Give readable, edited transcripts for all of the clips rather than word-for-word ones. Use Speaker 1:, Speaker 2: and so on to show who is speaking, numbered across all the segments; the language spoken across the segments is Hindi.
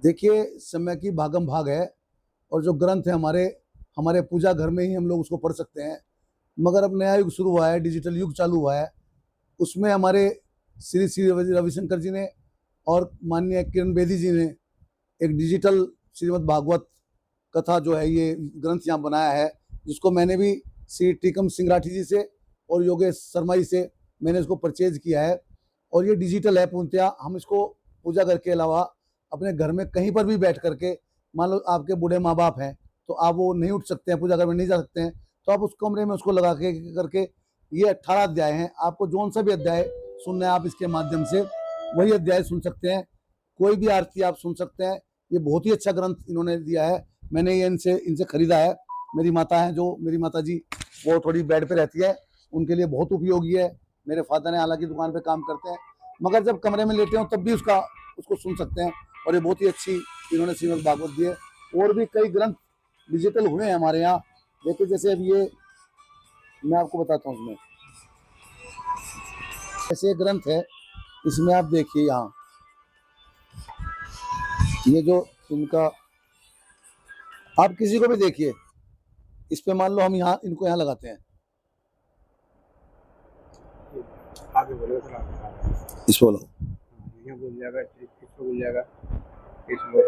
Speaker 1: देखिए, समय की भागम भाग है और जो ग्रंथ है हमारे हमारे पूजा घर में ही हम लोग उसको पढ़ सकते हैं। मगर अब नया युग शुरू हुआ है, डिजिटल युग चालू हुआ है। उसमें हमारे श्री श्री रविशंकर जी ने और माननीय किरण बेदी जी ने एक डिजिटल श्रीमद् भागवत कथा जो है ये ग्रंथ यहाँ बनाया है, जिसको मैंने भी श्री टीकम सिंह राठी जी से और योगेश शर्मा जी से मैंने इसको परचेज किया है। और ये डिजिटल है, पूर्णतया हम इसको पूजा घर के अलावा अपने घर में कहीं पर भी बैठ करके, मान लो आपके बूढ़े माँ बाप हैं तो आप वो नहीं उठ सकते हैं, पूजा घर में नहीं जा सकते हैं, तो आप उस कमरे में उसको लगा के करके, ये 18 अध्याय हैं, आपको जौन सा भी अध्याय सुनना है आप इसके माध्यम से वही अध्याय सुन सकते हैं। कोई भी आरती आप सुन सकते हैं। ये बहुत ही अच्छा ग्रंथ इन्होंने दिया है। मैंने ये इनसे खरीदा है। मेरी माता है, जो मेरी माता जी वो थोड़ी बेड पे रहती है, उनके लिए बहुत उपयोगी है। मेरे फादर ने हालांकि दुकान पे काम करते हैं, मगर जब कमरे में लेटे हो तब भी उसको सुन सकते हैं। और ये बहुत ही अच्छी इन्होंने श्रीमद् भागवत दी है। और भी कई ग्रंथ डिजिटल हुए हैं हमारे यहाँ। देखिए, जैसे अब ये मैं आपको बताता हूँ, उसमें ऐसे ग्रंथ है, इसमें आप देखिए यहाँ ये जो इनका, आप किसी को भी देखिए, इस पे मान लो हम यहाँ इनको यहाँ लगाते हैं,
Speaker 2: आगे बोलो,
Speaker 1: इस बोलो,
Speaker 2: यहाँ बोल जाएगा, इसको बोल जाएगा, इसको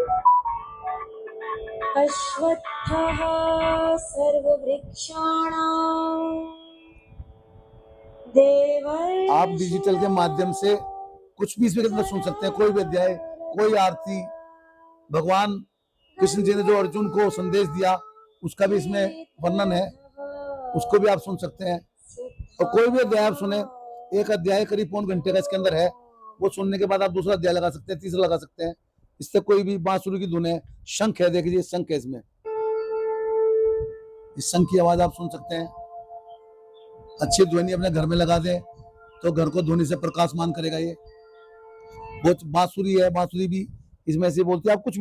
Speaker 3: अश्वत्थः सर्ववृक्षाणां देवर्षि।
Speaker 1: आप डिजिटल के माध्यम से कुछ भी इसमें अंदर सुन सकते हैं। कोई भी अध्याय, कोई आरती, भगवान कृष्ण जी ने जो अर्जुन को संदेश दिया उसका भी इसमें वर्णन है, उसको भी आप सुन सकते हैं। और कोई भी अध्याय आप सुने, एक अध्याय करीब पौन घंटे का इसके अंदर है, वो सुनने के बाद आप दूसरा अध्याय लगा सकते हैं, तीसरा लगा सकते हैं। इससे कोई भी बांसुरी की धुन है, शंख है, देखिए शंख है, इसमें इस शंख की आवाज आप सुन सकते हैं। अच्छी ध्वनि अपने घर में लगा दें तो घर को ध्वनि से प्रकाशमान करेगा। ये बहुत बांसुरी है, बांसुरी भी इसमें से बोलते हैं। आप कुछ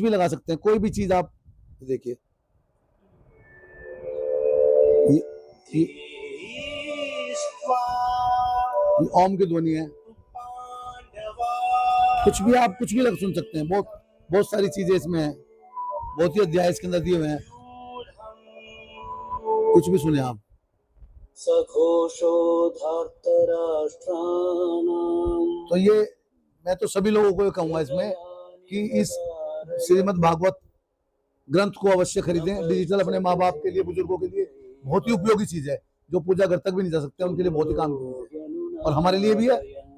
Speaker 1: भी लगा सकते हैं, कोई भी चीज आप देखिए। ये ओम की ध्वनि है। कुछ भी लग सुन सकते हैं। बहुत सारी चीजें इसमें है, बहुत ही अध्याय इसके अंदर दिए हुए हैं, कुछ भी सुने आप। तो ये मैं तो सभी लोगों को कहूंगा इसमें कि इस श्रीमद् भागवत ग्रंथ को अवश्य खरीदें। डिजिटल अपने माँ बाप के लिए, बुजुर्गों के लिए बहुत ही उपयोगी चीज है, जो पूजा घर तक भी नहीं जा सकते, उनके लिए बहुत ही काम की है। और हमारे लिए भी है।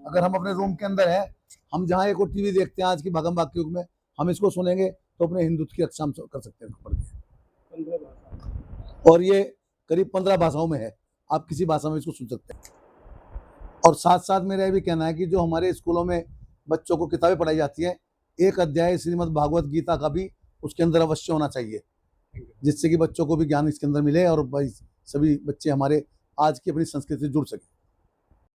Speaker 1: अगर हम अपने रूम के अंदर है, हम जहाँ एक टीवी देखते हैं आज की भागम भाग के युग में, हम इसको सुनेंगे तो अपने हिंदुत्व की रक्षा हम कर सकते हैं पढ़ के। और ये करीब 15 भाषाओं में है, आप किसी भाषा में इसको सुन सकते हैं। और साथ साथ मेरा ये भी कहना है कि जो हमारे स्कूलों में बच्चों को किताबें पढ़ाई जाती हैं, एक अध्याय श्रीमद् भागवत गीता का भी उसके अंदर अवश्य होना चाहिए, जिससे कि बच्चों को भी ज्ञान इसके अंदर मिले और भाई सभी बच्चे हमारे आज की अपनी संस्कृति से जुड़ सके।